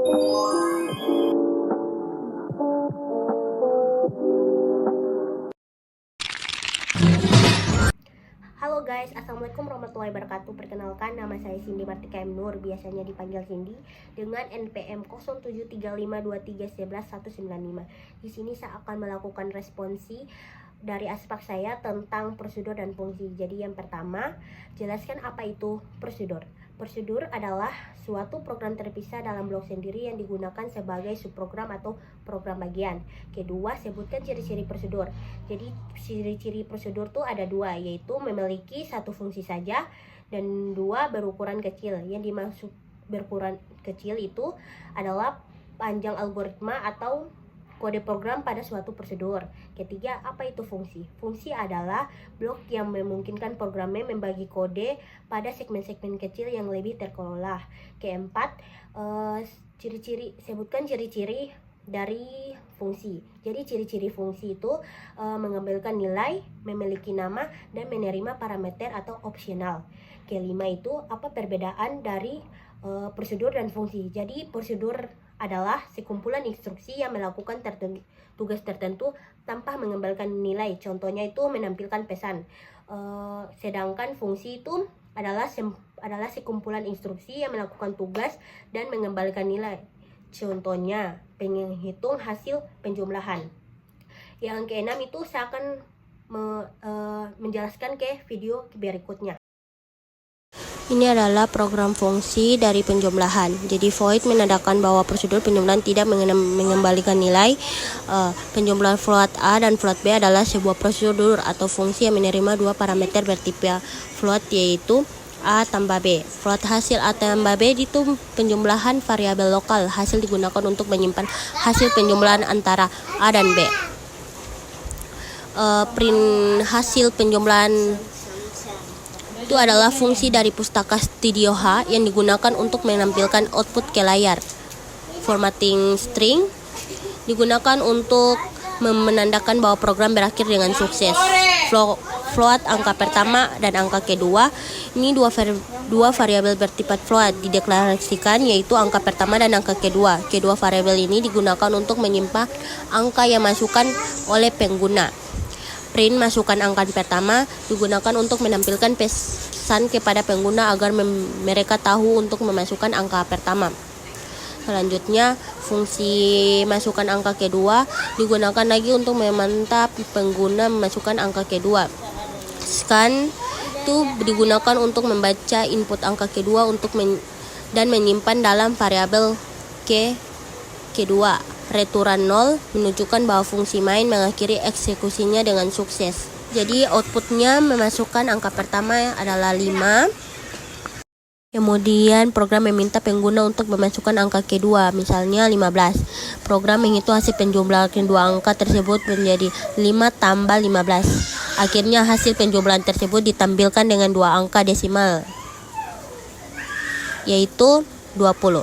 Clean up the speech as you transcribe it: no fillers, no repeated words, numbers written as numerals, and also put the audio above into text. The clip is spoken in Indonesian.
Halo guys, assalamualaikum warahmatullahi wabarakatuh. Perkenalkan, nama saya Cindy Martika M. Nur, biasanya dipanggil Cindy, dengan NPM 073523119195. Di sini saya akan melakukan responsi dari aspek saya tentang prosedur dan fungsi. Jadi yang pertama, jelaskan apa itu prosedur. Prosedur adalah suatu program terpisah dalam blok sendiri yang digunakan sebagai subprogram atau program bagian. Kedua, sebutkan ciri-ciri prosedur. Jadi ciri-ciri prosedur tuh ada dua, yaitu memiliki satu fungsi saja dan dua berukuran kecil. Yang dimaksud berukuran kecil itu adalah panjang algoritma atau kode program pada suatu prosedur. Ketiga, apa itu fungsi? Fungsi adalah blok yang memungkinkan programnya membagi kode pada segmen-segmen kecil yang lebih terkelola. Keempat, sebutkan ciri-ciri dari fungsi. Jadi ciri-ciri fungsi itu mengambilkan nilai, memiliki nama, dan menerima parameter atau opsional. Kelima itu apa perbedaan dari prosedur dan fungsi. Jadi prosedur adalah sekumpulan instruksi yang melakukan tugas tertentu tanpa mengembalikan nilai. Contohnya itu menampilkan pesan. Sedangkan fungsi itu adalah sekumpulan instruksi yang melakukan tugas dan mengembalikan nilai. Contohnya penghitung hasil penjumlahan. Yang keenam itu saya akan menjelaskan ke video berikutnya. Ini adalah program fungsi dari penjumlahan. Jadi void menandakan bahwa prosedur penjumlahan tidak mengembalikan nilai. Penjumlahan float A dan float B adalah sebuah prosedur atau fungsi yang menerima dua parameter bertipe float, yaitu A tambah B. Float hasil A tambah B itu penjumlahan variabel lokal. Hasil digunakan untuk menyimpan hasil penjumlahan antara A dan B. Print hasil penjumlahan itu adalah fungsi dari pustaka Studio H yang digunakan untuk menampilkan output ke layar. Formatting string digunakan untuk menandakan bahwa program berakhir dengan sukses. Float angka pertama dan angka kedua, ini dua variabel bertipe float dideklarasikan, yaitu angka pertama dan angka kedua. Kedua variabel ini digunakan untuk menyimpan angka yang masukkan oleh pengguna. Print masukkan angka pertama digunakan untuk menampilkan pesan kepada pengguna agar mereka tahu untuk memasukkan angka pertama. Selanjutnya, fungsi masukkan angka kedua digunakan lagi untuk memantap pengguna memasukkan angka kedua. Scan itu digunakan untuk membaca input angka kedua dan menyimpan dalam variabel kedua. Returan 0 menunjukkan bahwa fungsi main mengakhiri eksekusinya dengan sukses. Jadi outputnya memasukkan angka pertama adalah 5. Kemudian program meminta pengguna untuk memasukkan angka kedua, misalnya 15. Program menghitung hasil penjumlahan kedua angka tersebut menjadi 5 tambah 15. Akhirnya hasil penjumlahan tersebut ditampilkan dengan dua angka desimal, yaitu 20.